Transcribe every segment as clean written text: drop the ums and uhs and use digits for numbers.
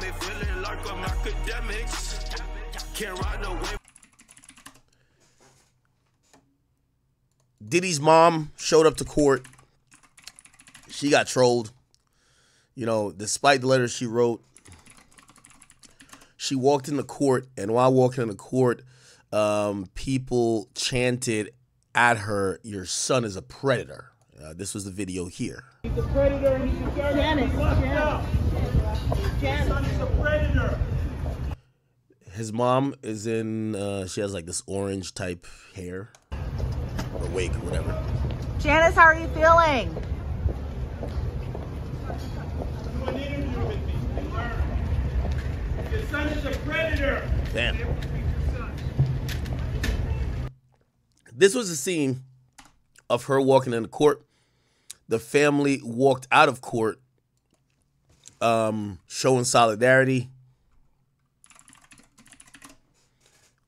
way, feeling like I'm Akademiks. Can't ride no way. Diddy's mom showed up to court. She got trolled. You know, despite the letters she wrote, she walked into court, and while walking into court, people chanted at her, "Your son is a predator." This was the video here. He's a predator and he's a Janet. Janet. Son is a predator. His mom is in, she has like this orange type hair, or wig, or whatever. Janice, how are you feeling? Do an interview with me. Your son is a predator. Damn. This was a scene of her walking into court. The family walked out of court, showing solidarity.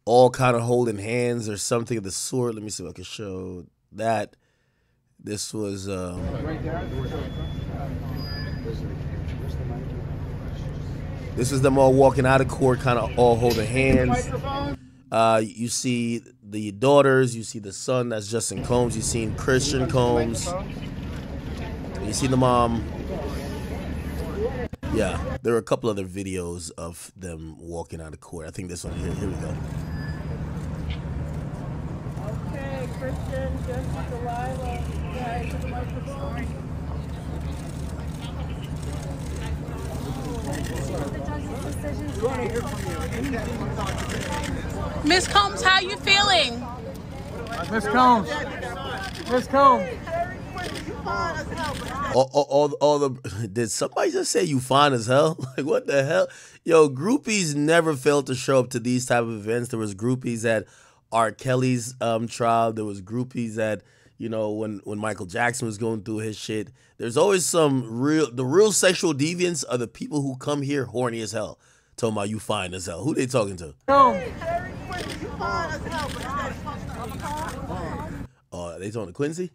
All kind of holding hands or something of the sort. Let me see if I can show that. This was this is them all walking out of court, kind of all holding hands. You see the daughters, you see the son, that's Justin Combs, you seen Christian Combs, you see the mom. Yeah, there were a couple other videos of them walking out of court. I think this one here we go. Okay, Christian, Justin, Delilah, guys, to the microphone. Miss Combs, how you feeling? Miss Combs. Miss Combs. All the did somebody just say you fine as hell? Like, what the hell? Yo, groupies never failed to show up to these type of events. There was groupies at R. Kelly's trial. There was groupies at, you know, when Michael Jackson was going through his shit. There's always the real sexual deviants are the people who come here horny as hell, talking about you fine as hell. Who they talking to? Oh, they talking to Quincy?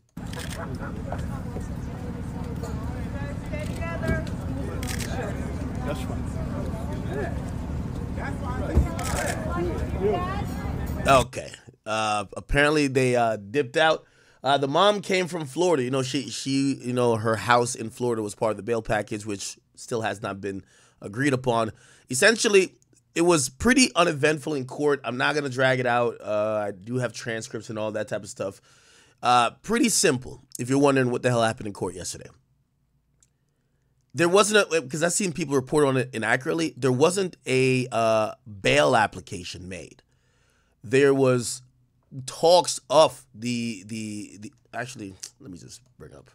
Okay. Apparently they dipped out. The mom came from Florida. You know, she her house in Florida was part of the bail package, which still has not been agreed upon. Essentially, it was pretty uneventful in court. I'm not gonna drag it out. I do have transcripts and all that type of stuff. Pretty simple. If you're wondering what the hell happened in court yesterday, there wasn't because I've seen people report on it inaccurately. There wasn't a bail application made. There was talks of the actually, let me just bring up.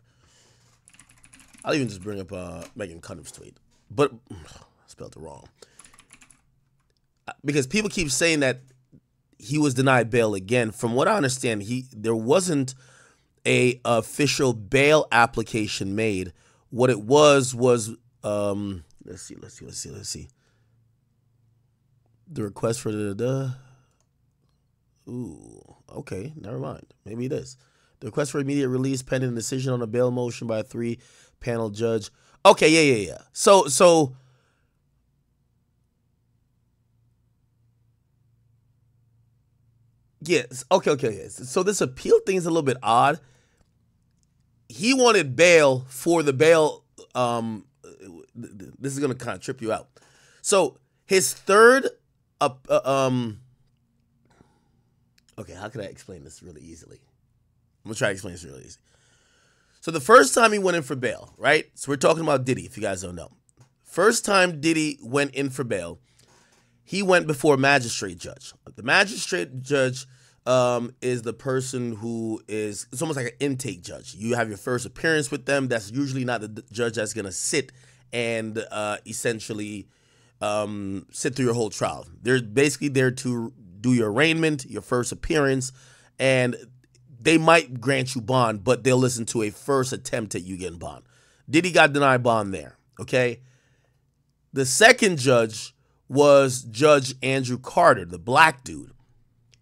I'll even just bring up Megan Cunniff's tweet, but I spelled it wrong because people keep saying that he was denied bail again. From what I understand, there wasn't a official bail application made. What it was let's see. The request for ooh, okay, never mind. Maybe it is. The request for immediate release pending a decision on a bail motion by a 3-panel judge. Okay, yeah. So yes, okay. Yes. So this appeal thing is a little bit odd. He wanted bail for the bail. This is gonna kind of trip you out. So his third, okay, how can I explain this really easily? I'm gonna try to explain this really easy. So the first time he went in for bail, right? So we're talking about Diddy, if you guys don't know. First time Diddy went in for bail, he went before a magistrate judge. The magistrate judge is the person who is, it's almost like an intake judge. You have your first appearance with them. That's usually not the judge that's going to sit and essentially sit through your whole trial. They're basically there to do your arraignment, your first appearance, and they might grant you bond, but they'll listen to a first attempt at you getting bond. Diddy got denied bond there, okay? The second judge was Judge Andrew Carter, the black dude.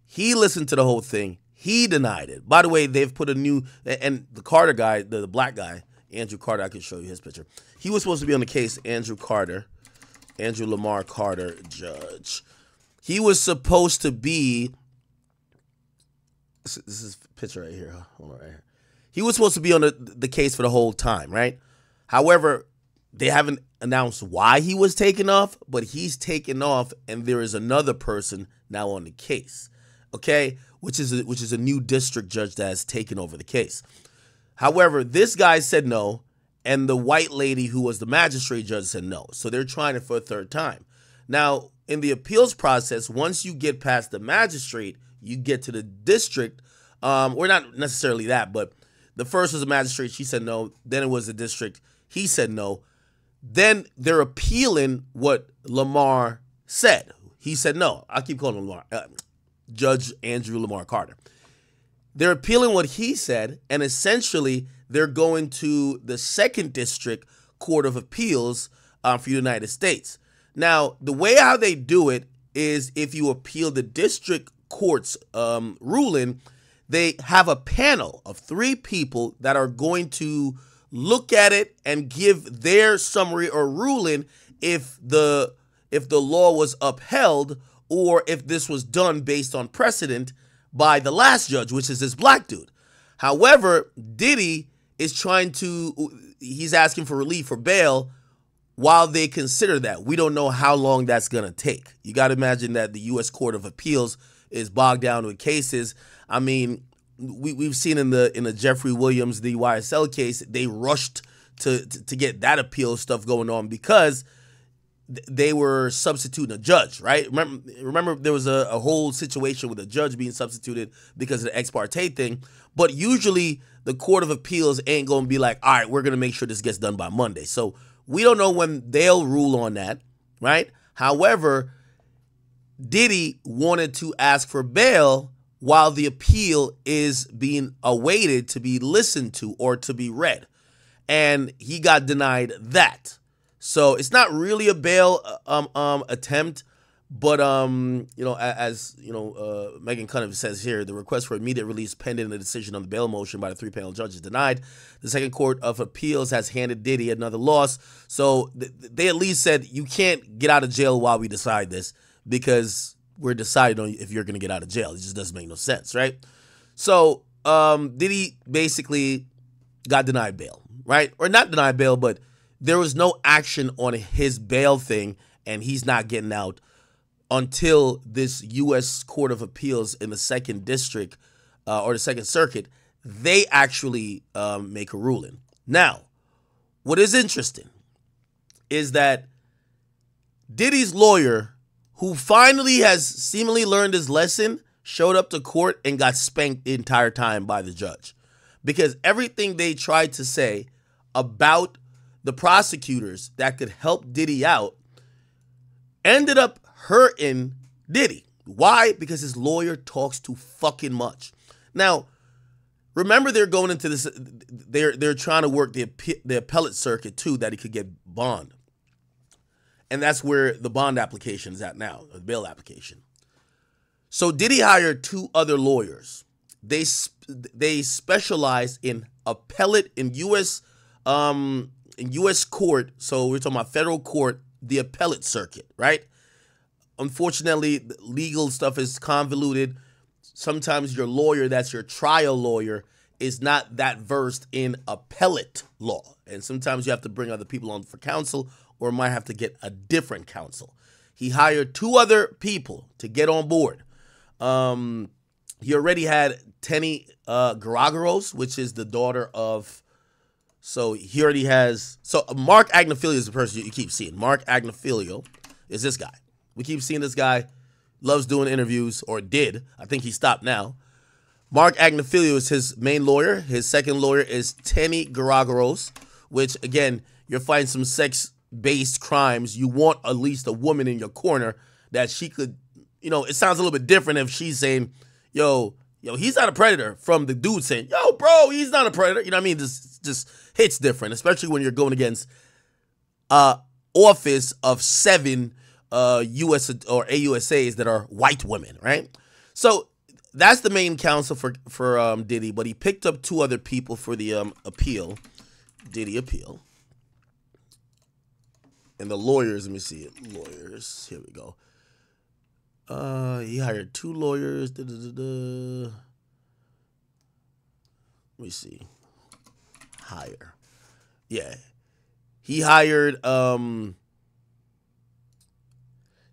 He listened to the whole thing. He denied it. By the way, they've put a new, and the Carter guy, the black guy, Andrew Carter, I can show you his picture. He was supposed to be on the case, Andrew Carter. Andrew Lamar Carter, judge. He was supposed to be. This is a picture right here. Hold on, right here. He was supposed to be on the case for the whole time, right? However, they haven't announced why he was taken off, but he's taken off, and there is another person now on the case, okay? Which is a new district judge that has taken over the case. However, this guy said no, and the white lady who was the magistrate judge said no. So they're trying it for a third time. Now, in the appeals process, once you get past the magistrate, you get to the district, or not necessarily that, but the first was a magistrate, she said no. Then it was the district, he said no. Then they're appealing what Lamar said. He said no. I keep calling him Lamar. Judge Andrew Lamar Carter. They're appealing what he said, and essentially they're going to the second district court of appeals for the United States. Now, the way how they do it is if you appeal the district court's ruling, they have a panel of 3 people that are going to look at it and give their summary or ruling if the law was upheld or if this was done based on precedent by the last judge, which is this black dude. However, Diddy is he's asking for relief for bail while they consider that. We don't know how long that's going to take. You got to imagine that the U.S. Court of Appeals is bogged down with cases. I mean, we've seen in the Jeffrey Williams, the YSL case, they rushed to get that appeal stuff going on because they were substituting a judge, right? Remember there was a whole situation with a judge being substituted because of the ex parte thing. But usually the Court of Appeals ain't going to be like, all right, we're going to make sure this gets done by Monday. So we don't know when they'll rule on that, right? However, Diddy wanted to ask for bail while the appeal is being awaited to be listened to or to be read. And he got denied that. So it's not really a bail attempt, but as Megan Cunningham says here, the request for immediate release pending the decision on the bail motion by the 3-panel judge is denied. The second court of appeals has handed Diddy another loss. So they at least said you can't get out of jail while we decide this because we're deciding on if you're going to get out of jail. It just doesn't make no sense, right? So Diddy basically got denied bail, right? Or not denied bail, but there was no action on his bail thing, and he's not getting out until this U.S. Court of Appeals in the second district or the second circuit, they actually make a ruling. Now, what is interesting is that Diddy's lawyer, who finally has seemingly learned his lesson, showed up to court and got spanked the entire time by the judge. Because everything they tried to say about the prosecutors that could help Diddy out ended up hurting Diddy. Why? Because his lawyer talks too fucking much. Now, remember they're going into this, they're trying to work the appellate circuit too, that he could get bond. And that's where the bond application is at now, the bail application. So Diddy hired 2 other lawyers. They specialize in appellate in U.S. court. So we're talking about federal court, the appellate circuit, right? Unfortunately, the legal stuff is convoluted. Sometimes your lawyer, that's your trial lawyer, is not that versed in appellate law. And sometimes you have to bring other people on for counsel or might have to get a different counsel. He hired 2 other people to get on board. He already had Tenny Garagaros, which is the daughter of, so he already has, so Mark Agnifilio is the person you keep seeing. Mark Agnifilio is this guy. We keep seeing this guy, loves doing interviews, or did. I think he stopped now. Mark Agnifilio is his main lawyer. His second lawyer is Tenny Garagaros, which, again, you're fighting some sex-based crimes. You want at least a woman in your corner that she could, it sounds a little bit different if she's saying, yo, he's not a predator, from the dude saying, yo, bro, he's not a predator. You know what I mean? This just hits different, especially when you're going against office of 7 U.S. or AUSAs that are white women, right? So that's the main counsel for Diddy, but he picked up 2 other people for the appeal, Diddy appeal. And the lawyers, let me see it. Lawyers, here we go. He hired 2 lawyers. Let me see. Hire. Yeah. He hired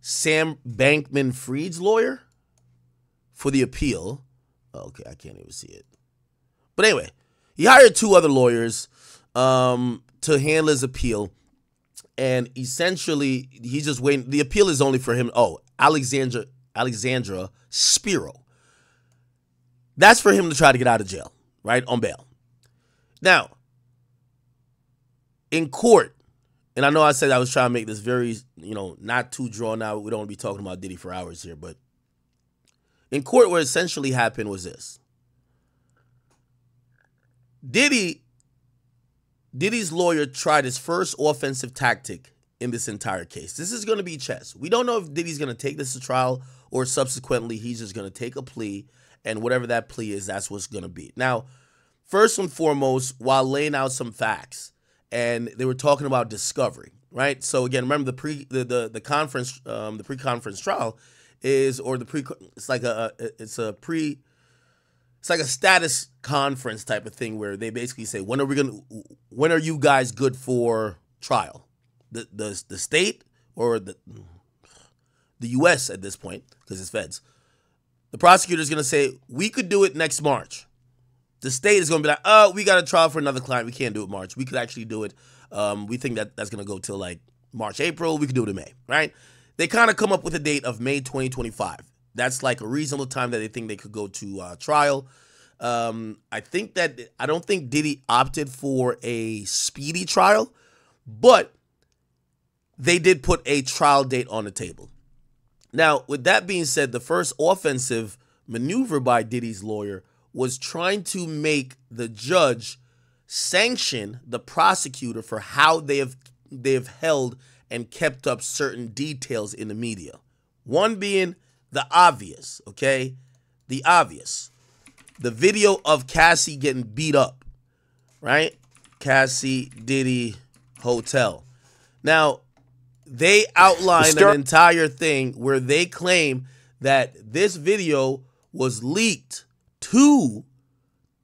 Sam Bankman-Fried's lawyer for the appeal. Okay, I can't even see it. But anyway, he hired 2 other lawyers to handle his appeal. And essentially, he's just waiting. The appeal is only for him. Oh, Alexandra Spiro. That's for him to try to get out of jail, right, on bail. Now, in court, and I know I said I was trying to make this very, not too drawn out. We don't want to be talking about Diddy for hours here, but in court, what essentially happened was this. Diddy's lawyer tried his first offensive tactic in this entire case. This is going to be chess. We don't know if Diddy's going to take this to trial or subsequently he's just going to take a plea, and whatever that plea is, that's what's going to be. Now, first and foremost, while laying out some facts, and they were talking about discovery, right? So again, remember the conference, the pre-conference trial is, or it's like a status conference type of thing where they basically say, when are you guys good for trial? The state or the U.S. at this point, because it's feds. The prosecutor is going to say, we could do it next March. The state is going to be like, oh, we got a trial for another client. We can't do it March. We could actually do it. We think that's going to go till like March, April. We could do it in May, right? They kind of come up with a date of May 2025. That's like a reasonable time that they think they could go to trial. I don't think Diddy opted for a speedy trial, but they did put a trial date on the table. Now, with that being said, the first offensive maneuver by Diddy's lawyer was trying to make the judge sanction the prosecutor for how they have held and kept up certain details in the media. One being the obvious, okay? The obvious. The video of Cassie getting beat up, right? Cassie, Diddy, hotel. Now, they outlined an entire thing where they claim that this video was leaked to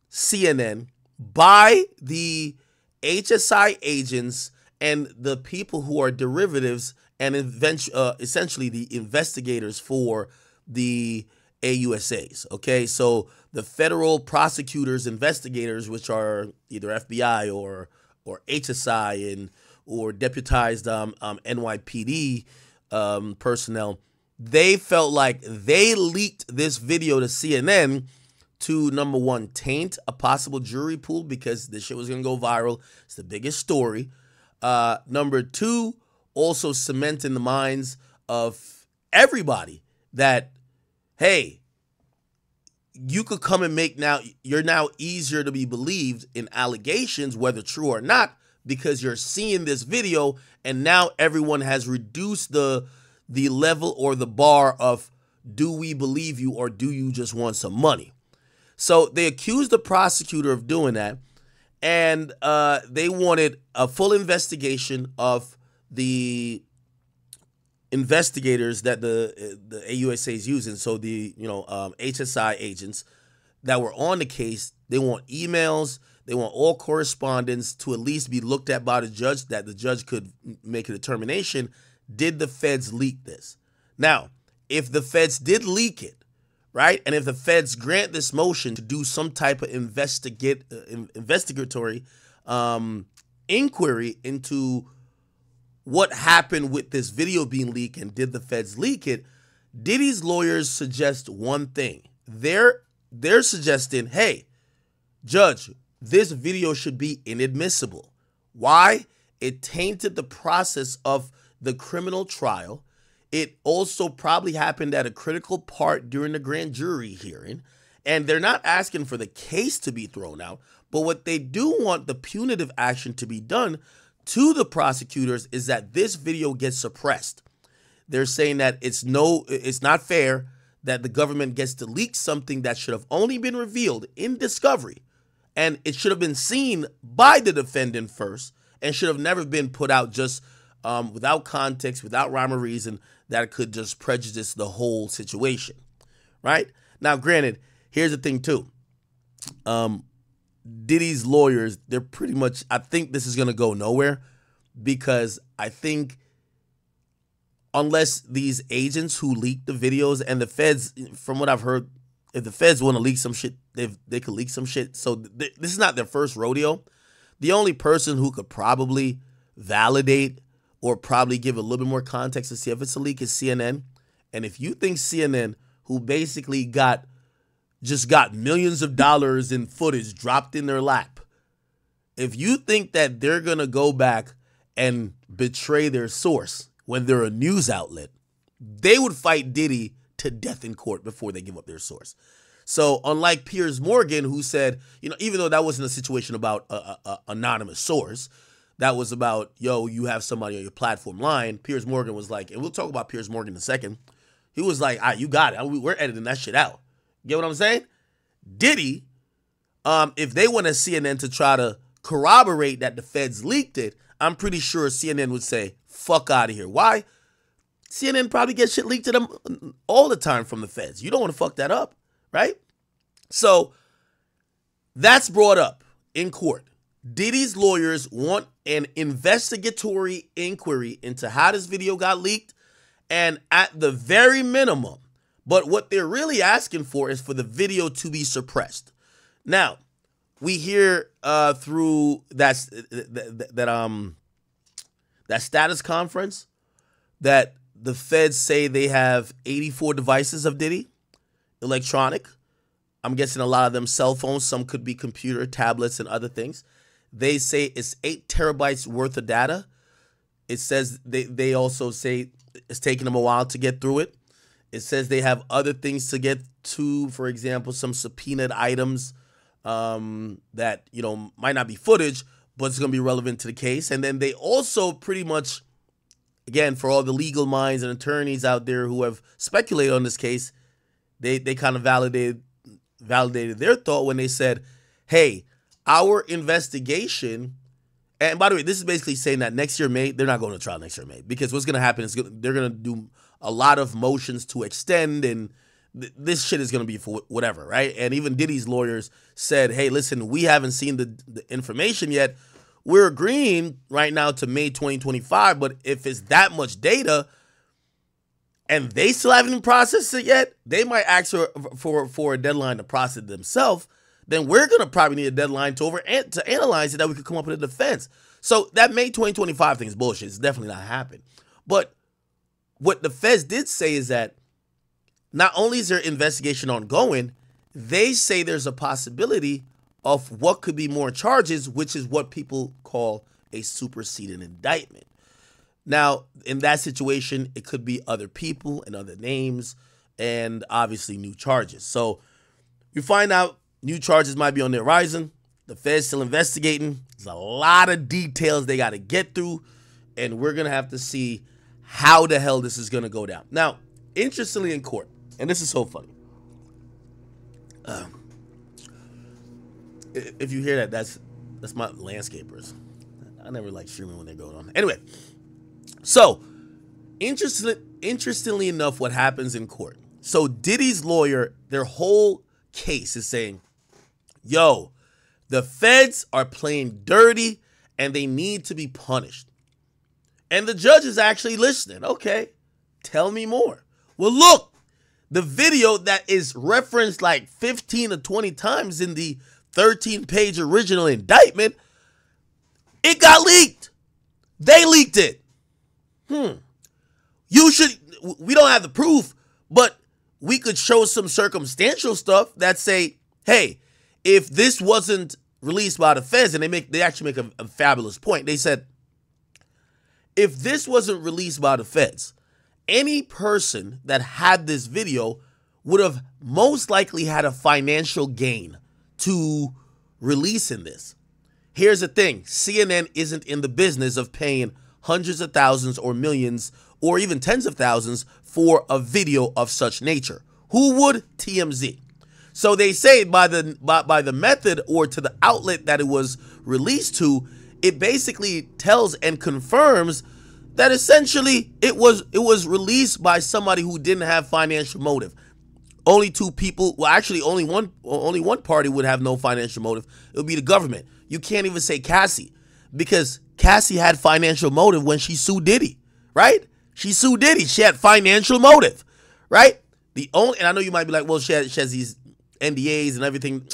CNN by the HSI agents and the people who are derivatives and essentially the investigators for the AUSAs, okay? So the federal prosecutors, investigators, which are either FBI or HSI or deputized NYPD personnel, they felt like they leaked this video to CNN to, number one, taint a possible jury pool because this shit was going to go viral. It's the biggest story. Number two, also cement in the minds of everybody that, hey, you could come and you're now easier to be believed in allegations, whether true or not, because you're seeing this video and now everyone has reduced the level or the bar of, do we believe you or do you just want some money? So they accused the prosecutor of doing that, and they wanted a full investigation of the investigators that the AUSA is using. So the HSI agents that were on the case, they want emails, they want all correspondence to at least be looked at by the judge, that the judge could make a determination. Did the feds leak this? Now, if the feds did leak it, right, and if the feds grant this motion to do some type of investigatory inquiry into what happened with this video being leaked and did the feds leak it, Diddy's lawyers suggest one thing. They're suggesting, hey, judge, this video should be inadmissible. Why? It tainted the process of the criminal trial. It also probably happened at a critical part during the grand jury hearing. And they're not asking for the case to be thrown out, but what they do want the punitive action to be done to the prosecutors is that this video gets suppressed. They're saying that it's not fair that the government gets to leak something that should have only been revealed in discovery, and it should have been seen by the defendant first and should have never been put out just without context, without rhyme or reason, that could just prejudice the whole situation, right? Now, granted, here's the thing too. Diddy's lawyers, they're pretty much, I think this is going to go nowhere, because I think unless these agents who leaked the videos and the feds, from what I've heard, if the feds want to leak some shit, they could leak some shit. So this is not their first rodeo. The only person who could probably validate or probably give a little bit more context to see if it's a leak is CNN. And if you think CNN, who basically just got millions of dollars in footage dropped in their lap, if you think that they're going to go back and betray their source when they're a news outlet, they would fight Diddy to death in court before they give up their source. So unlike Piers Morgan, who said, even though that wasn't a situation about a anonymous source, that was about, yo, you have somebody on your platform lying, Piers Morgan was like, and we'll talk about Piers Morgan in a second, he was like, all right, you got it. We're editing that shit out. Get what I'm saying? Diddy, if they want a CNN to try to corroborate that the feds leaked it, I'm pretty sure CNN would say, fuck out of here. Why? CNN probably gets shit leaked to them all the time from the feds. You don't want to fuck that up, right? So that's brought up in court. Diddy's lawyers want an investigatory inquiry into how this video got leaked, and at the very minimum, but what they're really asking for is for the video to be suppressed. Now, we hear through that status conference that the feds say they have 84 devices of Diddy, electronic. I'm guessing a lot of them cell phones. Some could be computer, tablets, and other things. They say it's 8 terabytes worth of data. It says they also say it's taking them a while to get through it. It says they have other things to get to, for example, some subpoenaed items that, might not be footage, but it's going to be relevant to the case. And then they also pretty much, again, for all the legal minds and attorneys out there who have speculated on this case, they kind of validated their thought when they said, hey, our investigation, and by the way, this is basically saying that next year, May, they're not going to trial next year, May, because what's going to happen is they're going to do a lot of motions to extend, and this shit is going to be for whatever, right? And even Diddy's lawyers said, hey, listen, we haven't seen the information yet. We're agreeing right now to May 2025, but if it's that much data and they still haven't even processed it yet, they might ask for a deadline to process it themselves. Then we're going to probably need a deadline to analyze it that we could come up with a defense. So that May 2025 thing is bullshit. It's definitely not happening. But what the feds did say is that not only is their investigation ongoing, they say there's a possibility of what could be more charges, which is what people call a superseding indictment. Now, in that situation, it could be other people and other names and obviously new charges. So we find out new charges might be on the horizon. The Fed's still investigating. There's a lot of details they got to get through, and we're going to have to see how the hell this is going to go down. Now, interestingly in court, and this is so funny. If you hear that, that's my landscapers. I never like streaming when they're going on. Anyway, so interestingly enough, what happens in court. So Diddy's lawyer, their whole case is saying, yo, the feds are playing dirty and they need to be punished. And the judge is actually listening. Okay, tell me more. Well, look, the video that is referenced like 15 or 20 times in the 13-page original indictment, it got leaked. They leaked it. We don't have the proof, but we could show some circumstantial stuff that say, hey, if this wasn't released by the feds, and they actually make a fabulous point. They said, if this wasn't released by the feds, any person that had this video would have most likely had a financial gain to releasing this. Here's the thing. CNN isn't in the business of paying hundreds of thousands or millions or even tens of thousands for a video of such nature. Who would? TMZ. So they say by the method or to the outlet that it was released to, it basically tells and confirms that essentially it was released by somebody who didn't have financial motive. Only two people, well, actually only one party would have no financial motive. It would be the government. You can't even say Cassie, because Cassie had financial motive when she sued Diddy, right? She sued Diddy. She had financial motive, right? And I know you might be like, well, she has these NDAs and everything.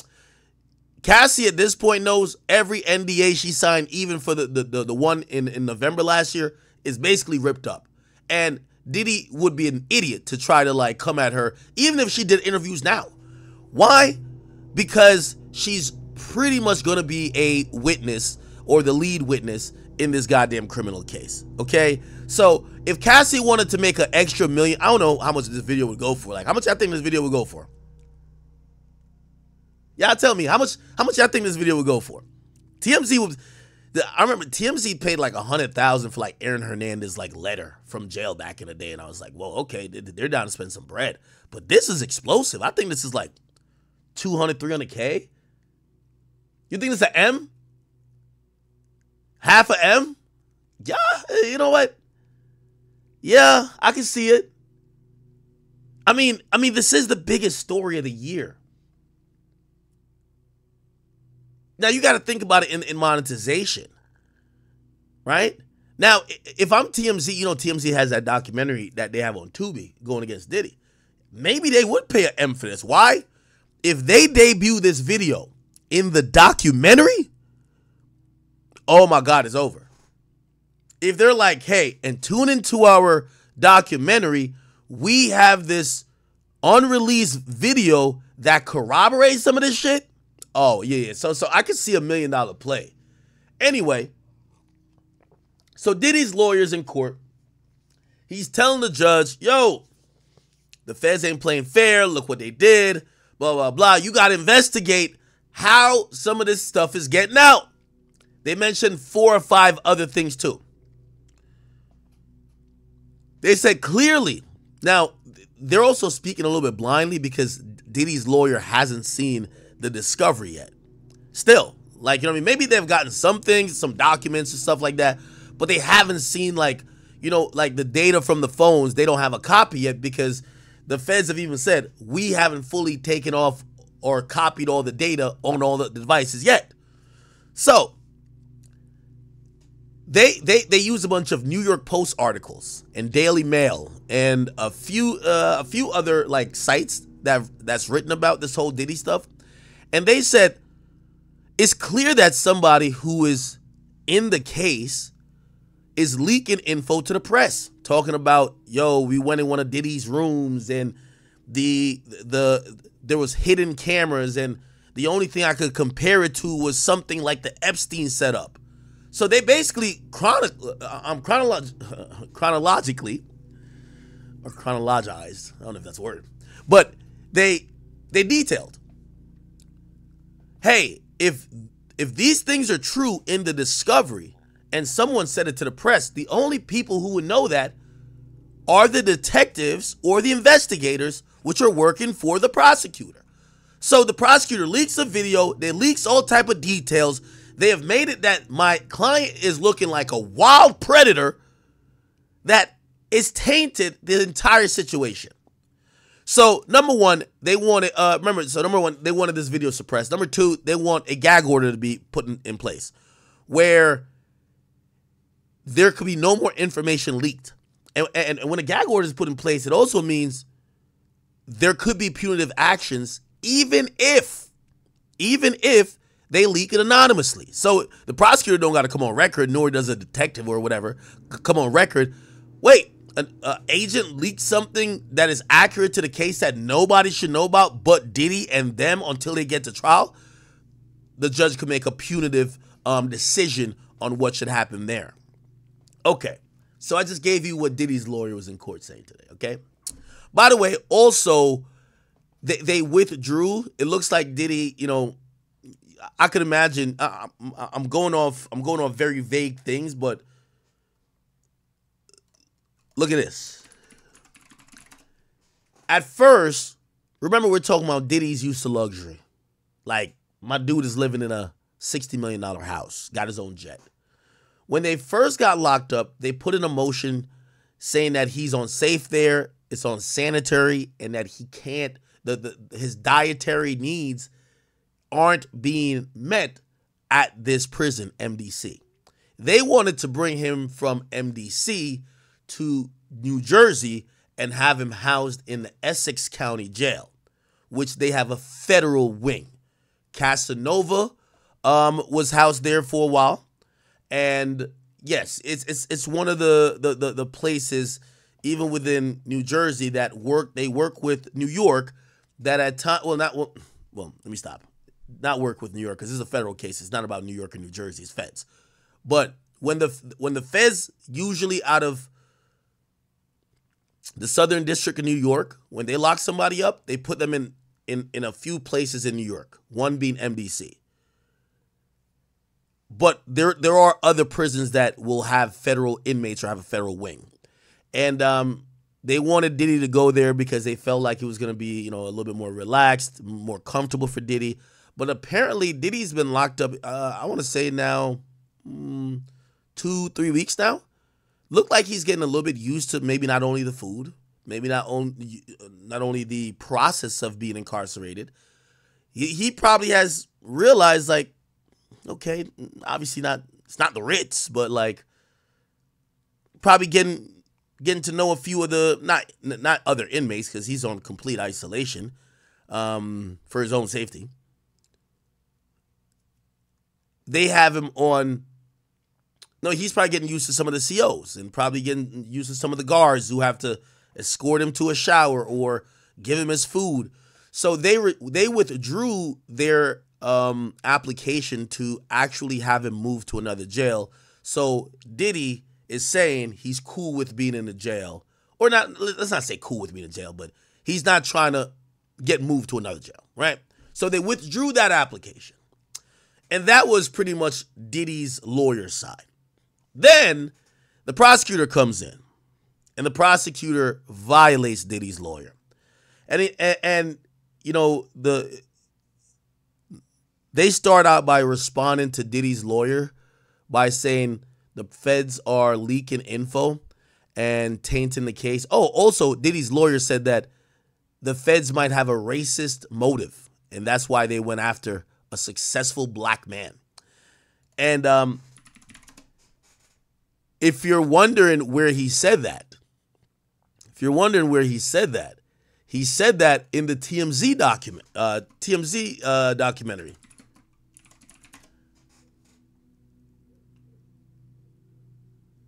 Cassie at this point knows every NDA she signed, even for the one in November last year, is basically ripped up. And Diddy would be an idiot to try to like come at her, even if she did interviews now. Why? Because she's pretty much going to be a witness, or the lead witness, in this goddamn criminal case. Okay? So if Cassie wanted to make an extra $1 million, I don't know how much this video would go for. Like, how much I think this video would go for? Y'all tell me, how much y'all think this video would go for? TMZ was, I remember TMZ paid like $100,000 for like Aaron Hernandez like letter from jail back in the day, and I was like, well, okay, they're down to spend some bread. But this is explosive. I think this is like 200, 300K. You think it's an M? Half a M? Yeah, you know what? Yeah, I can see it. I mean, this is the biggest story of the year. Now, you got to think about it in monetization, right? Now, if I'm TMZ, you know, TMZ has that documentary that they have on Tubi going against Diddy. Maybe they would pay an M for this. Why? If they debut this video in the documentary, oh my God, it's over. If they're like, hey, and tune into our documentary, we have this unreleased video that corroborates some of this shit. Oh, yeah. So I could see $1 million play. Anyway, so Diddy's lawyer's in court. He's telling the judge, yo, the feds ain't playing fair. Look what they did. Blah, blah, blah. You got to investigate how some of this stuff is getting out. They mentioned 4 or 5 other things too. They said clearly. Now, they're also speaking a little bit blindly because Diddy's lawyer hasn't seen the discovery yet. Still, like, you know what I mean? Maybe they've gotten some things, some documents and stuff like that, but they haven't seen, like, you know, like the data from the phones. They don't have a copy yet because the feds have even said, we haven't fully taken off or copied all the data on all the devices yet. So they use a bunch of New York Post articles and Daily Mail and a few other like sites that's written about this whole Diddy stuff. And they said, it's clear that somebody who is in the case is leaking info to the press, talking about, yo, we went in one of Diddy's rooms and there was hidden cameras, and the only thing I could compare it to was something like the Epstein setup. So they basically chronologically, or chronologized, I don't know if that's a word, but they detailed, hey, if these things are true in the discovery and someone said it to the press, the only people who would know that are the detectives or the investigators, which are working for the prosecutor. So the prosecutor leaks the video, they leaks all type of details. They have made it that my client is looking like a wild predator that is tainted the entire situation. So number one, they wanted, they wanted this video suppressed. Number two, they want a gag order to be put in place where there could be no more information leaked. And when a gag order is put in place, it also means there could be punitive actions, even if they leak it anonymously. So the prosecutor don't got to come on record, nor does a detective or whatever come on record. Wait, an agent leaked something that is accurate to the case that nobody should know about but Diddy and them until they get to trial? The judge could make a punitive decision on what should happen there. Okay, so I just gave you what Diddy's lawyer was in court saying today, okay? By the way, also, they withdrew. It looks like Diddy, you know, I could imagine, I'm going off very vague things, but look at this. At first, remember we're talking about Diddy's use of luxury. Like, my dude is living in a $60 million house, got his own jet. When they first got locked up, they put in a motion saying that he's unsafe there, it's unsanitary, and that he can't, his dietary needs aren't being met at this prison, MDC. They wanted to bring him from MDC to New Jersey and have him housed in the Essex County Jail, which they have a federal wing. Casanova was housed there for a while. And yes, it's one of the places, even within New Jersey, that they work with New York, that at time well let me stop. Not work with New York, because this is a federal case. It's not about New York and New Jersey, it's feds. But when the feds, usually out of the Southern District of New York, when they lock somebody up, they put them in a few places in New York, one being MDC. But there are other prisons that will have federal inmates or have a federal wing. And they wanted Diddy to go there because they felt like it was going to be, a little bit more relaxed, more comfortable for Diddy. But apparently Diddy's been locked up, I want to say now, 2-3 weeks now. Looked like he's getting a little bit used to maybe not only the food, maybe not only the process of being incarcerated. He probably has realized, like, okay, obviously it's not the Ritz, but like probably getting to know a few of the not other inmates, because he's on complete isolation for his own safety. They have him on. No, he's probably getting used to some of the COs and probably getting used to some of the guards who have to escort him to a shower or give him his food. So they withdrew their application to actually have him moved to another jail. So Diddy is saying he's cool with being in the jail, or not. Let's not say cool with being in jail, but he's not trying to get moved to another jail, right? So they withdrew that application, and that was pretty much Diddy's lawyer's side. Then the prosecutor comes in, and the prosecutor violates Diddy's lawyer, and they start out by responding to Diddy's lawyer by saying the feds are leaking info and tainting the case. Oh, also Diddy's lawyer said that the feds might have a racist motive, and that's why they went after a successful black man. And if you're wondering where he said that, he said that in the TMZ documentary.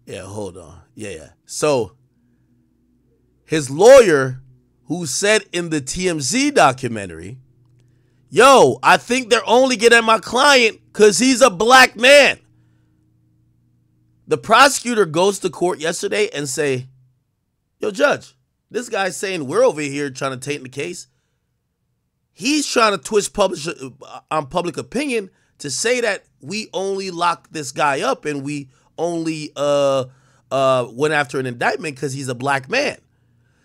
Yeah, hold on. Yeah. So his lawyer, who said in the TMZ documentary, yo, I think they're only getting at my client because he's a black man. The prosecutor goes to court yesterday and say, yo, judge, this guy's saying we're over here trying to taint the case. He's trying to twist public opinion to say that we only locked this guy up and we only went after an indictment because he's a black man.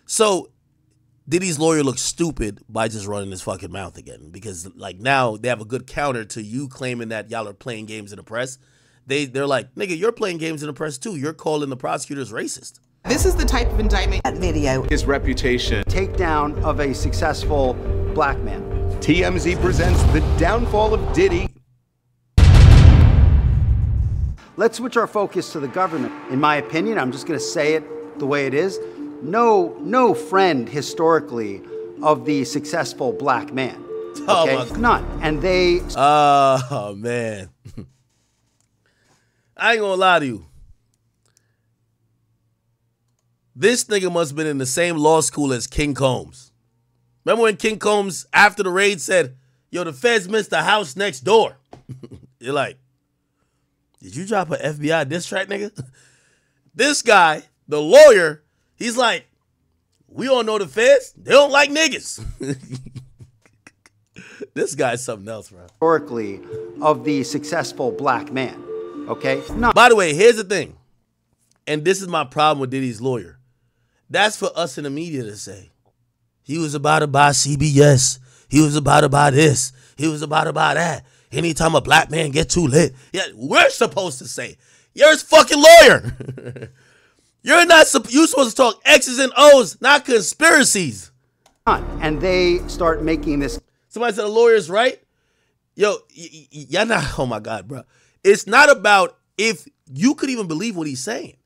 So Diddy's lawyer looks stupid by just running his fucking mouth again, because like now they have a good counter to you claiming that y'all are playing games in the press. They're like, nigga, you're playing games in the press too. You're calling the prosecutors racist. This is the type of indictment. That video. His reputation. Takedown of a successful black man. TMZ presents the downfall of Diddy. Let's switch our focus to the government. In my opinion, I'm just going to say it the way it is. No friend historically of the successful black man. Okay? Oh, none. And they... Oh, man. I ain't gonna lie to you. This nigga must have been in the same law school as King Combs. Remember when King Combs, after the raid, said, yo, the feds missed the house next door? You're like, did you drop an FBI diss track, nigga? This guy, the lawyer, he's like, we all know the feds. They don't like niggas. This guy's something else, bro. Historically of the successful black man. Okay? No. By the way, here's the thing. And this is my problem with Diddy's lawyer. That's for us in the media to say. He was about to buy CBS. He was about to buy this. He was about to buy that. Anytime a black man get too lit. Yeah, we're supposed to say, You're his fucking lawyer. You're supposed to talk X's and O's, not conspiracies. And they start making this. Somebody said the lawyer's right. Yo, y'all not. Oh my God, bro. It's not about if you could even believe what he's saying.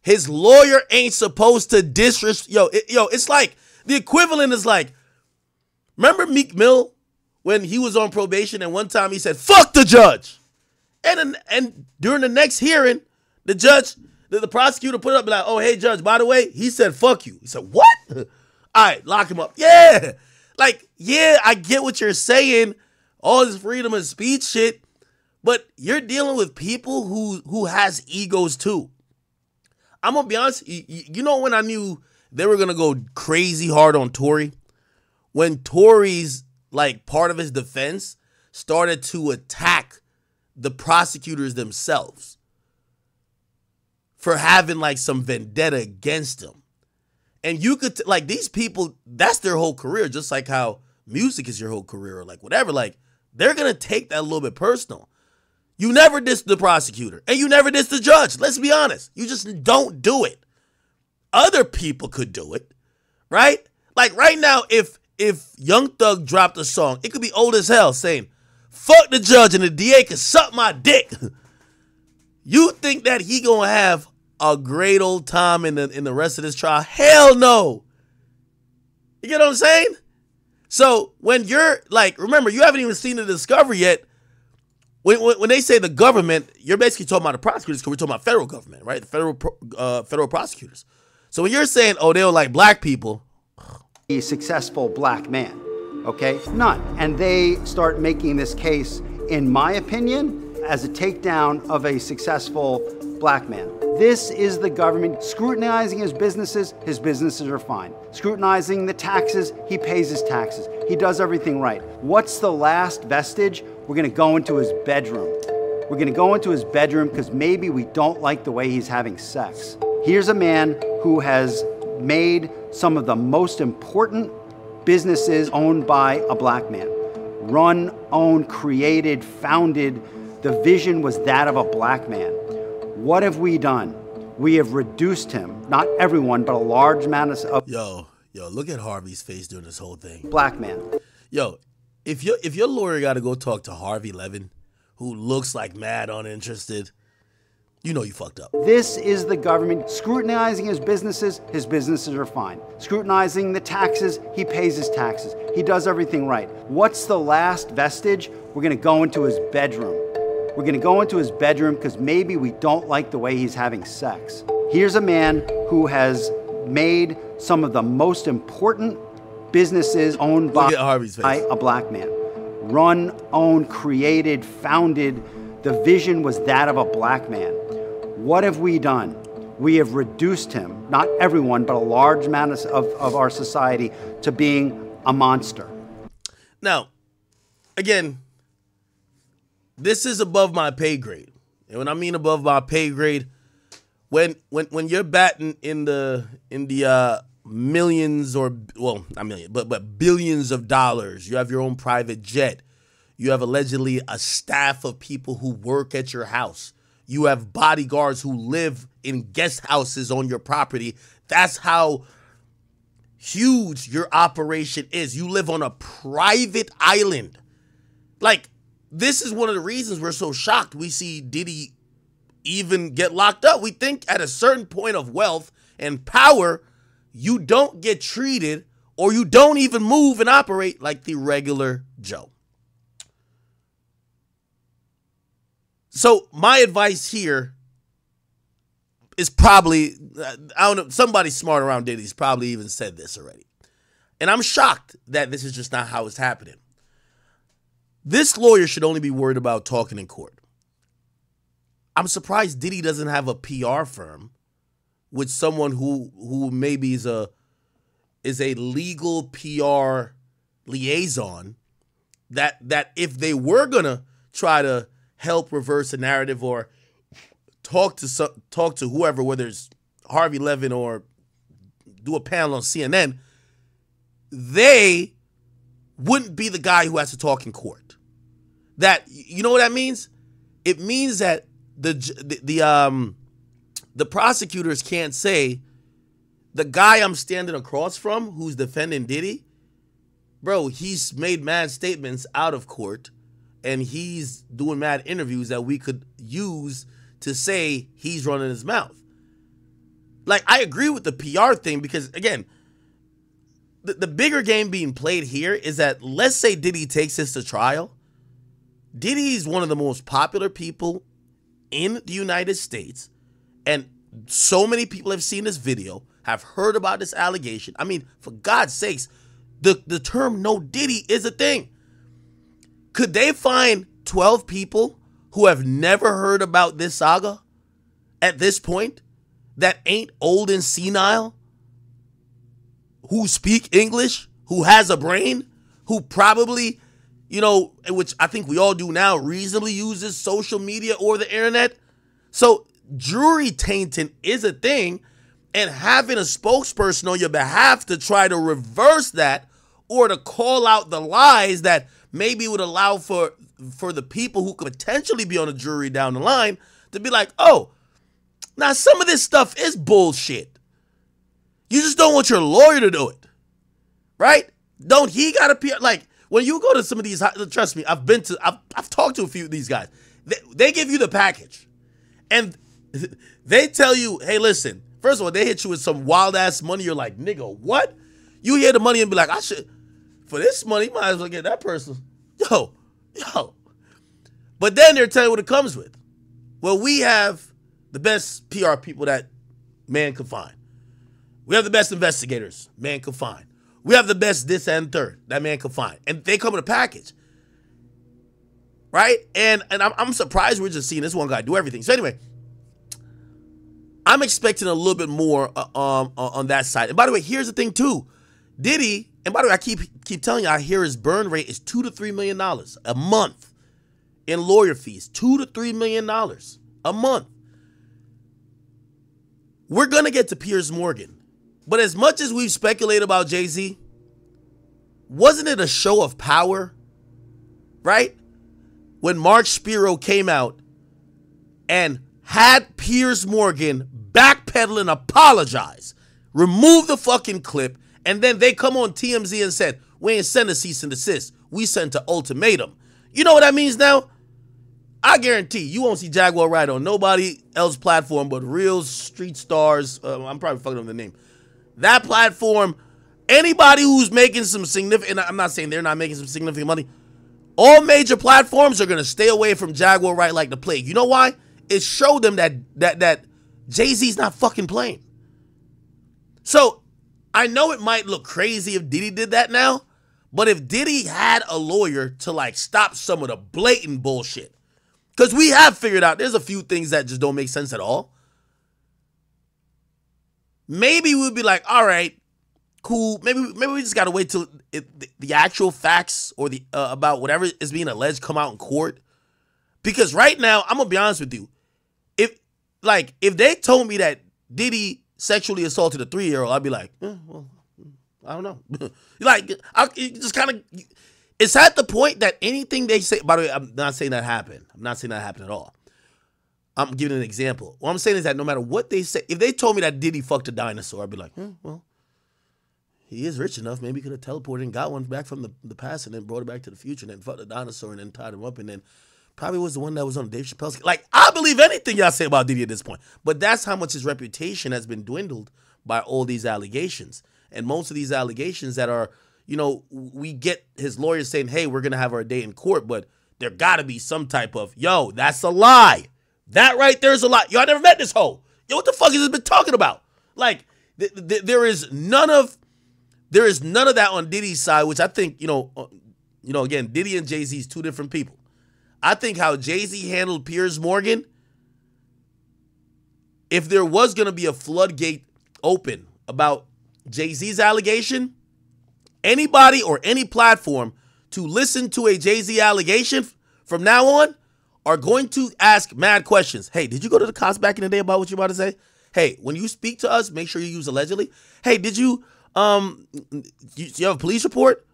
His lawyer ain't supposed to disrespect. It's like the equivalent is like, remember Meek Mill when he was on probation and one time he said, "Fuck the judge," and during the next hearing, the judge, the prosecutor put it up like, "Oh, hey judge, by the way, he said fuck you." He said, "What?" All right, lock him up. Yeah, like I get what you're saying, all this freedom of speech shit, but you're dealing with people who has egos too. I'm gonna be honest. You know when I knew they were gonna go crazy hard on Tory? When Tory's like part of his defense started to attack the prosecutors themselves for having like some vendetta against him. And you could like these people, that's their whole career, just like how music is your whole career or like whatever. Like they're gonna take that a little bit personal. You never diss the prosecutor and you never diss the judge. Let's be honest. You just don't do it. Other people could do it, right? Like right now, if Young Thug dropped a song, it could be old as hell saying, "Fuck the judge and the DA can suck my dick." You think that he gonna have a great old time in the rest of this trial? Hell no. You get what I'm saying? So when you're like, remember, you haven't even seen the discovery yet. When they say the government, you're basically talking about the prosecutors because we're talking about federal government, right? The federal prosecutors. So when you're saying, oh, they don't like black people. A successful black man, okay? None. And they start making this case, in my opinion, as a takedown of a successful black man. This is the government scrutinizing his businesses are fine. Scrutinizing the taxes, he pays his taxes. He does everything right. What's the last vestige? We're gonna go into his bedroom. We're gonna go into his bedroom because maybe we don't like the way he's having sex. Here's a man who has made some of the most important businesses owned by a black man. Run, owned, created, founded. The vision was that of a black man. What have we done? We have reduced him, not everyone, but a large amount of... Yo, look at Harvey's face during this whole thing. Black man. Yo, if your lawyer got to go talk to Harvey Levin, who looks like mad uninterested, you know you fucked up. This is the government scrutinizing his businesses are fine. Scrutinizing the taxes, he pays his taxes. He does everything right. What's the last vestige? We're gonna go into his bedroom. We're gonna go into his bedroom because maybe we don't like the way he's having sex. Here's a man who has made some of the most important businesses owned by a black man. Run, owned, created, founded. The vision was that of a black man. What have we done? We have reduced him, not everyone, but a large amount of our society, to being a monster. Now, again, this is above my pay grade. And when I mean above my pay grade, when you're batting in the millions or, well, not millions, but billions of dollars, you have your own private jet. You have allegedly a staff of people who work at your house. You have bodyguards who live in guest houses on your property. That's how huge your operation is. You live on a private island. Like, this is one of the reasons we're so shocked we see Diddy even get locked up. We think at a certain point of wealth and power, you don't get treated or you don't even move and operate like the regular Joe. So my advice here is probably, I don't know, somebody smart around Diddy's probably even said this already. And I'm shocked that this is just not how it's happening. This lawyer should only be worried about talking in court. I'm surprised Diddy doesn't have a PR firm with someone who maybe is a legal PR liaison that if they were gonna try to help reverse a narrative or talk to whoever, whether it's Harvey Levin or do a panel on CNN, they wouldn't be the guy who has to talk in court. That, you know what that means? It means that the prosecutors can't say the guy I'm standing across from who's defending Diddy, bro, he's made mad statements out of court and he's doing mad interviews that we could use to say he's running his mouth. Like, I agree with the PR thing because, again, the bigger game being played here is that, let's say Diddy takes this to trial. Diddy is one of the most popular people in the United States, and so many people have seen this video, have heard about this allegation. I mean, for God's sakes, the term no Diddy is a thing. Could they find 12 people who have never heard about this saga at this point that ain't old and senile, who speak English, who has a brain, who probably, you know, which I think we all do now, reasonably uses social media or the internet? So jury tainting is a thing, and having a spokesperson on your behalf to try to reverse that or to call out the lies that maybe would allow for the people who could potentially be on a jury down the line to be like, oh, now some of this stuff is bullshit. You just don't want your lawyer to do it, right? Don't he got to be like, when you go to some of these, trust me, I've talked to a few of these guys. They give you the package, and they tell you, hey, listen. First of all, they hit you with some wild ass money. You're like, nigga, what? You hear the money and be like, I should, for this money, might as well get that person. Yo. But then they're telling you what it comes with. Well, we have the best PR people that man could find. We have the best investigators man could find. We have the best this and third that man could find. And they come in a package. Right? And I'm surprised we're just seeing this one guy do everything. So anyway, I'm expecting a little bit more on that side. And by the way, here's the thing too. Diddy, and by the way, I keep telling you, I hear his burn rate is $2 to $3 million a month in lawyer fees. $2 to $3 million a month. We're going to get to Piers Morgan. But as much as we've speculated about Jay-Z, wasn't it a show of power? Right? When Mark Spiro came out and had Piers Morgan backpedal and apologize, remove the fucking clip, and then they come on TMZ and said, we ain't send a cease and desist. We sent an ultimatum. You know what that means now? I guarantee you won't see Jaguar Ride on nobody else's platform but real street stars. I'm probably fucking up the name. That platform, anybody who's making some significant, I'm not saying they're not making some significant money, all major platforms are going to stay away from Jaguar Ride like the plague. You know why? It showed them that Jay-Z's not fucking playing. So I know it might look crazy if Diddy did that now, but if Diddy had a lawyer to like stop some of the blatant bullshit, because we have figured out there's a few things that just don't make sense at all. Maybe we'd be like, all right, cool. Maybe we just gotta wait till the actual facts or the about whatever is being alleged come out in court. Because right now, I'm gonna be honest with you, if they told me that Diddy sexually assaulted a 3-year-old, I'd be like, well, I don't know. Like, just kind of, it's at the point that anything they say, by the way, I'm not saying that happened. I'm not saying that happened at all. I'm giving an example. What I'm saying is that no matter what they say, if they told me that Diddy fucked a dinosaur, I'd be like, well, he is rich enough. Maybe he could have teleported and got one back from the past and then brought it back to the future and then fucked the dinosaur and then tied him up and then probably was the one that was on Dave Chappelle's. Like, I believe anything y'all say about Diddy at this point. But that's how much his reputation has been dwindled by all these allegations. And most of these allegations that are, you know, we get his lawyers saying, hey, we're going to have our day in court, but there got to be some type of, yo, that's a lie. That right there is a lie. Yo, I never met this hoe. Yo, what the fuck has this been talking about? Like, there is none of that on Diddy's side, which I think, you know, again, Diddy and Jay-Z is two different people. I think how Jay-Z handled Piers Morgan, if there was going to be a floodgate open about Jay-Z's allegation, anybody or any platform to listen to a Jay-Z allegation from now on are going to ask mad questions. Hey, did you go to the cops back in the day about what you're about to say? Hey, when you speak to us, make sure you use allegedly. Hey, did you have a police report?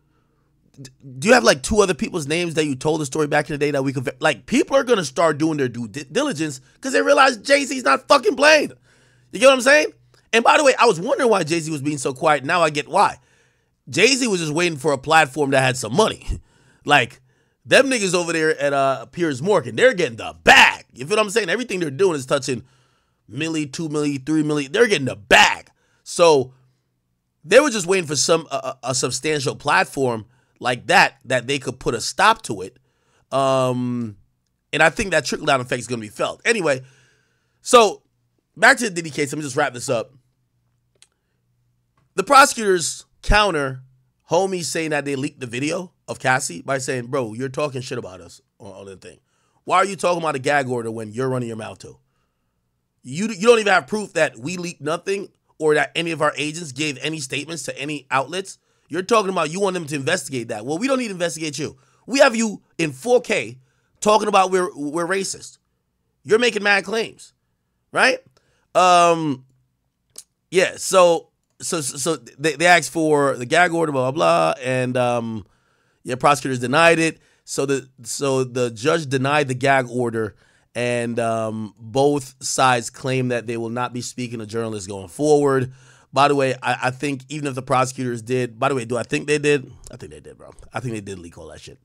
do you have like 2 other people's names that you told the story back in the day that we could, like, people are going to start doing their due diligence because they realize Jay-Z's not fucking playing. You get what I'm saying? And by the way, I was wondering why Jay-Z was being so quiet. Now I get why. Jay-Z was just waiting for a platform that had some money. Like, them niggas over there at Piers Morgan, they're getting the bag. You feel what I'm saying? Everything they're doing is touching milli, 2 milli, 3 milli. They're getting the bag. So they were just waiting for some a substantial platform like that they could put a stop to it. And I think that trickle-down effect is going to be felt. Anyway, so back to the Diddy case. Let me just wrap this up. The prosecutors counter homies saying that they leaked the video of Cassie by saying, bro, you're talking shit about us on the thing. Why are you talking about a gag order when you're running your mouth too? You don't even have proof that we leaked nothing or that any of our agents gave any statements to any outlets. You're talking about you want them to investigate that. Well, we don't need to investigate you. We have you in 4K talking about we're racist. You're making mad claims, right? Yeah, so they asked for the gag order, blah, blah, blah, and prosecutors denied it. So the judge denied the gag order, and both sides claim that they will not be speaking to journalists going forward. By the way, I think even if the prosecutors did, by the way, do I think they did? I think they did, bro. I think they did leak all that shit.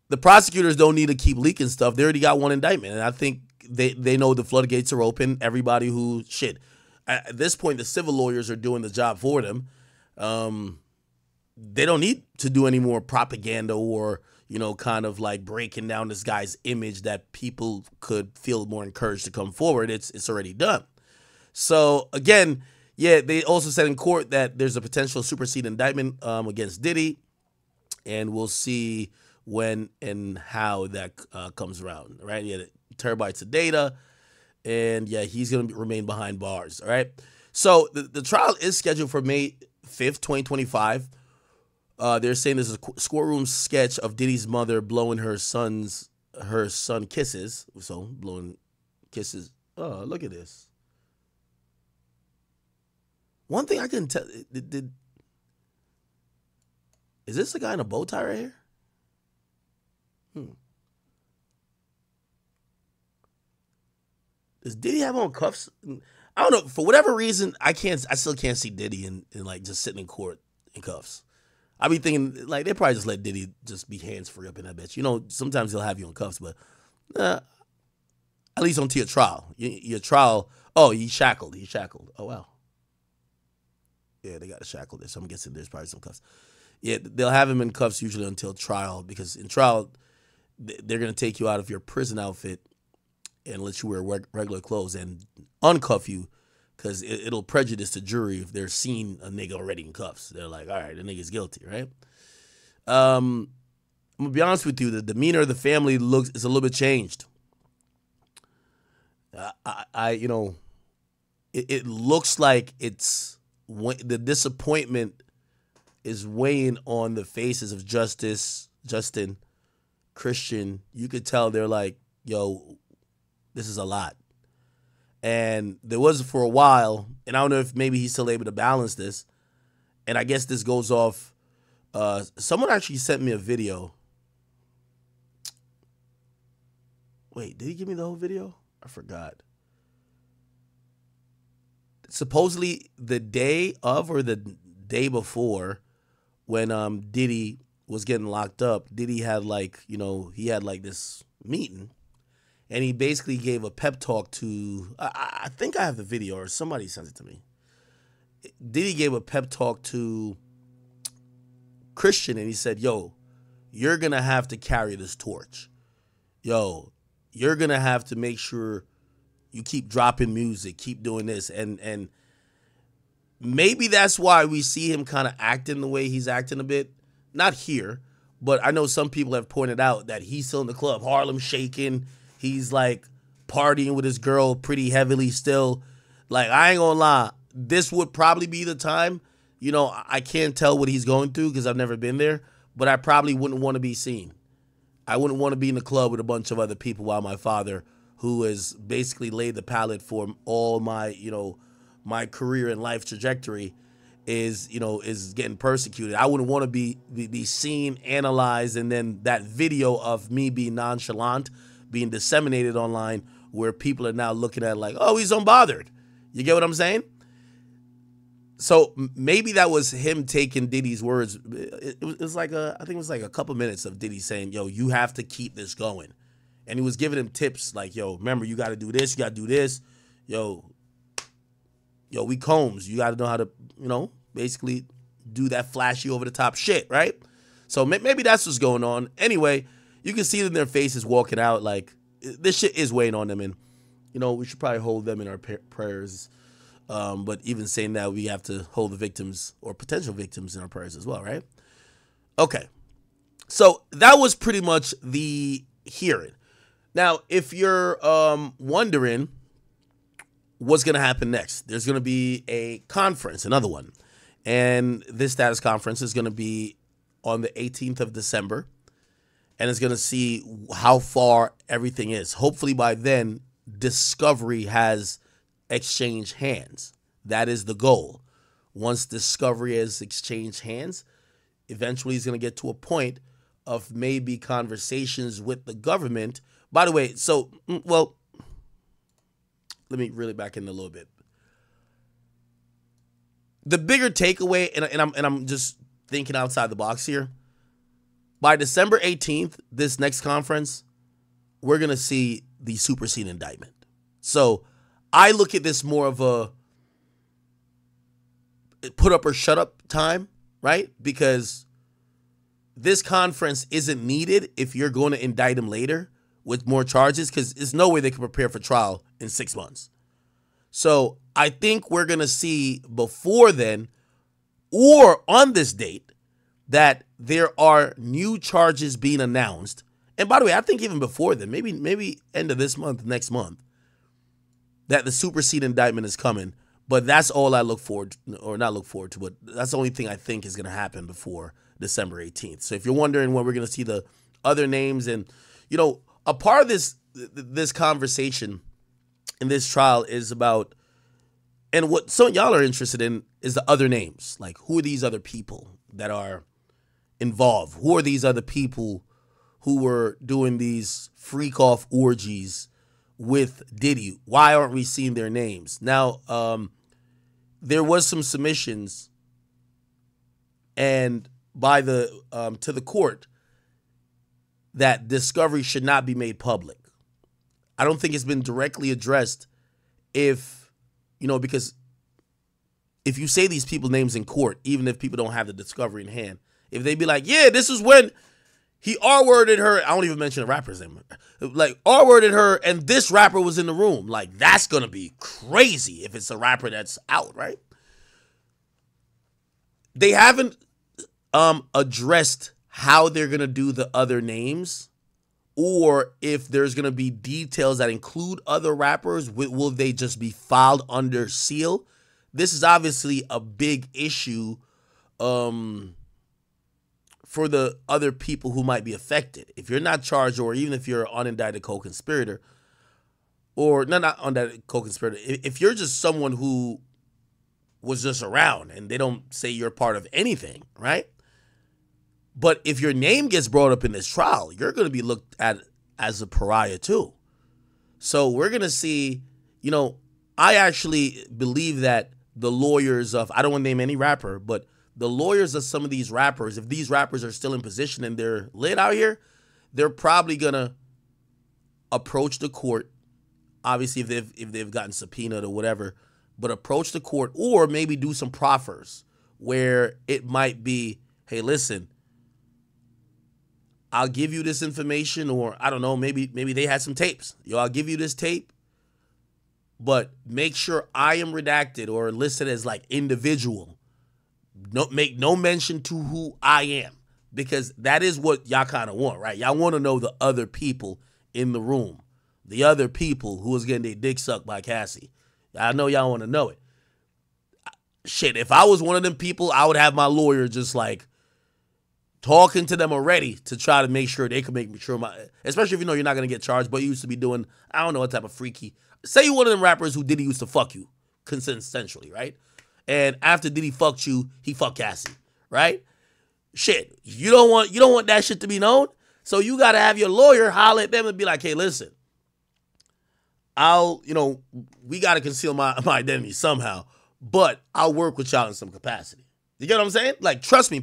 The prosecutors don't need to keep leaking stuff. They already got one indictment, and I think they know the floodgates are open. Everybody who, shit, at this point, the civil lawyers are doing the job for them. They don't need to do any more propaganda or, kind of like breaking down this guy's image that people could feel more encouraged to come forward. It's already done. So, again, yeah, they also said in court that there's a potential supersede indictment against Diddy, and we'll see when and how that comes around, right? Yeah, terabytes of data, and yeah, he's going to remain behind bars, all right? So the trial is scheduled for May 5th, 2025. They're saying there's a courtroom sketch of Diddy's mother blowing her son kisses. So blowing kisses. Oh, look at this. One thing I couldn't tell, is this the guy in a bow tie right here? Does Diddy have on cuffs? I don't know. For whatever reason, I still can't see Diddy in like just sitting in court in cuffs. I be thinking like they probably just let Diddy just be hands free up in that bitch. Sometimes they'll have you in cuffs, but at least onto your trial. Your trial. Oh, he's shackled. He's shackled. Oh wow. Yeah, they got a shackle there, so I'm guessing there's probably some cuffs. Yeah, they'll have him in cuffs usually until trial, because in trial they're gonna take you out of your prison outfit and let you wear regular clothes and uncuff you, because it'll prejudice the jury if they're seeing a nigga already in cuffs. They're like, all right, the nigga's guilty, right? I'm gonna be honest with you, the demeanor of the family is a little bit changed. It looks like the disappointment is weighing on the faces of Justin, Christian. You could tell they're like, yo, this is a lot. And there was for a while, and I don't know if maybe he's still able to balance this, and I guess this goes off. Someone actually sent me a video. Wait, did he give me the whole video? I forgot. Supposedly the day of or the day before, when Diddy was getting locked up, Diddy had he had this meeting, and he basically gave a pep talk to, I think I have the video or somebody sent it to me. Diddy gave a pep talk to Christian, and he said, yo, you're going to have to carry this torch. Yo, you're going to have to make sure you keep dropping music, keep doing this. And maybe that's why we see him kind of acting the way he's acting a bit. Not here, but I know some people have pointed out that he's still in the club, Harlem shaking. He's like partying with his girl pretty heavily still. Like, I ain't gonna lie, this would probably be the time. I can't tell what he's going through because I've never been there, but I probably wouldn't want to be seen. I wouldn't want to be in the club with a bunch of other people while my father, who has basically laid the palette for all my, my career and life trajectory, is getting persecuted. I wouldn't want to be seen, analyzed, and then that video of me being nonchalant being disseminated online where people are now looking at it like, oh, he's unbothered. You get what I'm saying? So maybe that was him taking Diddy's words. It was like I think it was like a couple minutes of Diddy saying, yo, you have to keep this going. And he was giving him tips like, yo, remember, you got to do this, you got to do this. Yo, we Combs, you got to know how to, basically do that flashy over the top shit, right? So maybe that's what's going on. Anyway, you can see them in their faces walking out like this shit is weighing on them. And, we should probably hold them in our prayers. But even saying that, we have to hold the victims or potential victims in our prayers as well, right? Okay. So that was pretty much the hearing. Now, if you're wondering what's going to happen next, there's going to be a conference, another one. And this status conference is going to be on the 18th of December. And it's going to see how far everything is. Hopefully by then, Discovery has exchanged hands. That is the goal. Once Discovery has exchanged hands, eventually he's going to get to a point of maybe conversations with the government. By the way, so, well, let me reel it back in a little bit. The bigger takeaway, and I'm just thinking outside the box here, by December 18th, this next conference, we're going to see the supersede indictment. So I look at this more of a put up or shut up time, right? Because this conference isn't needed if you're going to indict him later with more charges, because there's no way they can prepare for trial in 6 months. So I think we're going to see before then or on this date that there are new charges being announced. And by the way, I think even before then, maybe end of this month, next month, that the supersede indictment is coming. But that's all I look forward to, or not look forward to, but that's the only thing I think is going to happen before December 18th. So if you're wondering when we're going to see the other names, and, a part of this conversation in this trial is about, and what some of y'all are interested in is the other names. Like, who are these other people that are involved? Who are these other people who were doing these freak-off orgies with Diddy? Why aren't we seeing their names? Now, there was some submissions and by the to the court that discovery should not be made public. I don't think it's been directly addressed because if you say these people's names in court, even if people don't have the discovery in hand, if they be like, yeah, this is when he R-worded her, I don't even mention the rapper's name, like R-worded her and this rapper was in the room, like that's going to be crazy if it's a rapper that's out, right? They haven't addressed how they're going to do the other names, or if there's going to be details that include other rappers. Will they just be filed under seal? This is obviously a big issue for the other people who might be affected. If you're not charged, or even if you're an unindicted co-conspirator, or not unindicted co-conspirator, if you're just someone who was just around and they don't say you're part of anything, right? But if your name gets brought up in this trial, you're going to be looked at as a pariah too. So we're going to see, I actually believe that the lawyers of, I don't want to name any rapper, but the lawyers of some of these rappers, if these rappers are still in position and they're lit out here, they're probably going to approach the court, obviously if they've gotten subpoenaed or whatever, but approach the court or maybe do some proffers where it might be, hey, listen, I'll give you this information, or I don't know, maybe they had some tapes. I'll give you this tape, but make sure I am redacted or listed as like individual. Make no mention to who I am, because that is what y'all kind of want, right? Y'all want to know the other people in the room, the other people who was getting their dick sucked by Cassie. I know y'all want to know it. Shit, if I was one of them people, I would have my lawyer just like talking to them already to try to make sure they can make sure especially if you're not going to get charged, but you used to be doing, I don't know what type of freaky, say you one of them rappers who Diddy used to fuck you consensually, right? And after Diddy fucked you, he fucked Cassie, right? Shit, you don't want that shit to be known. So you got to have your lawyer holler at them and be like, hey, listen, we got to conceal my identity somehow, but I'll work with y'all in some capacity. You get what I'm saying? Like, trust me,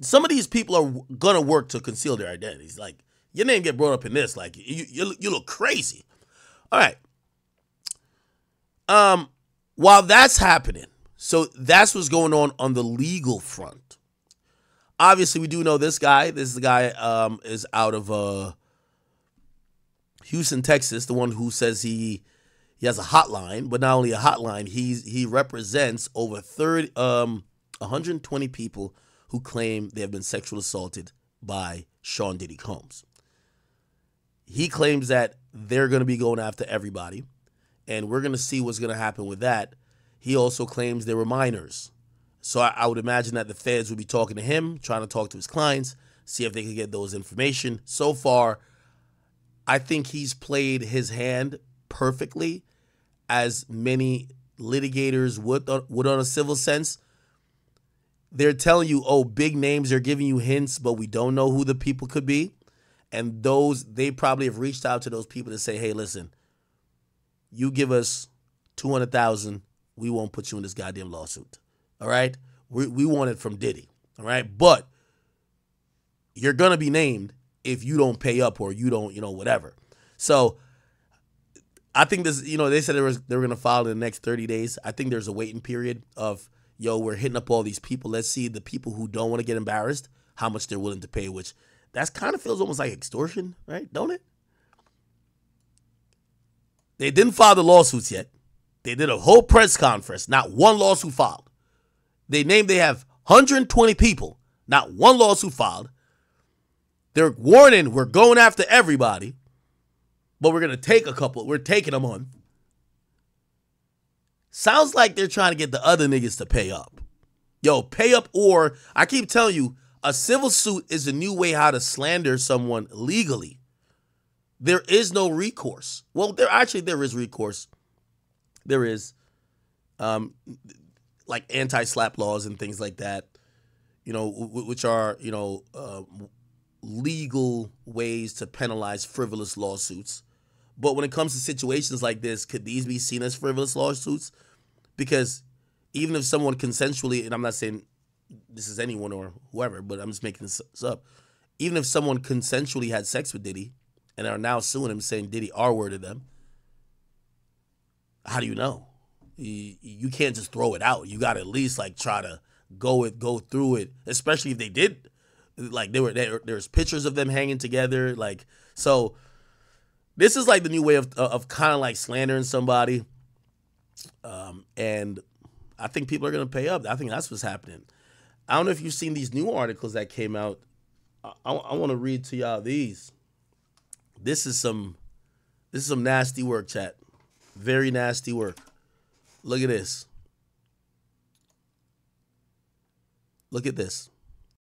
some of these people are gonna work to conceal their identities. Like, your name get brought up in this, like, you look crazy. All right. While that's happening, so that's what's going on the legal front. Obviously, we do know this guy. This guy is out of Houston, Texas. The one who says he has a hotline, but not only a hotline, he represents over 120 people who claim they have been sexually assaulted by Sean Diddy Combs. He claims that they're going to be going after everybody, and we're going to see what's going to happen with that. He also claims they were minors. So I would imagine that the feds would be talking to him, trying to talk to his clients, see if they could get those information. So far, I think he's played his hand perfectly, as many litigators would on a civil sense. They're telling you, oh, big names are giving you hints, but we don't know who the people could be. And they probably have reached out to those people to say, hey, listen, you give us $200,000, we won't put you in this goddamn lawsuit. All right? We want it from Diddy. All right? But you're going to be named if you don't pay up or you don't, whatever. So I think this, they said they were going to file in the next 30 days. I think there's a waiting period of, we're hitting up all these people. Let's see the people who don't want to get embarrassed, how much they're willing to pay, which that kind of feels almost like extortion, right? Don't it? They didn't file the lawsuits yet. They did a whole press conference. Not one lawsuit filed. They have 120 people. Not one lawsuit filed. They're warning, we're going after everybody, but we're going to take a couple. We're taking a month. Sounds like they're trying to get the other niggas to pay up. Pay up, or I keep telling you, a civil suit is a new way how to slander someone legally. There is no recourse. Well, there is recourse. There is like anti-slap laws and things like that, which are, legal ways to penalize frivolous lawsuits. But when it comes to situations like this, could these be seen as frivolous lawsuits? Because even if someone consensually, and I'm not saying this is anyone or whoever, but I'm just making this up. Even if someone consensually had sex with Diddy and are now suing him saying Diddy R-worded them, how do you know? You can't just throw it out. You got to at least try to go through it, especially if they did. There's pictures of them hanging together. So this is the new way of kind of slandering somebody. And I think people are going to pay up. I think that's what's happening. I don't know if you've seen these new articles that came out. I want to read to y'all these. This is some nasty work, chat. Very nasty work. Look at this. Look at this.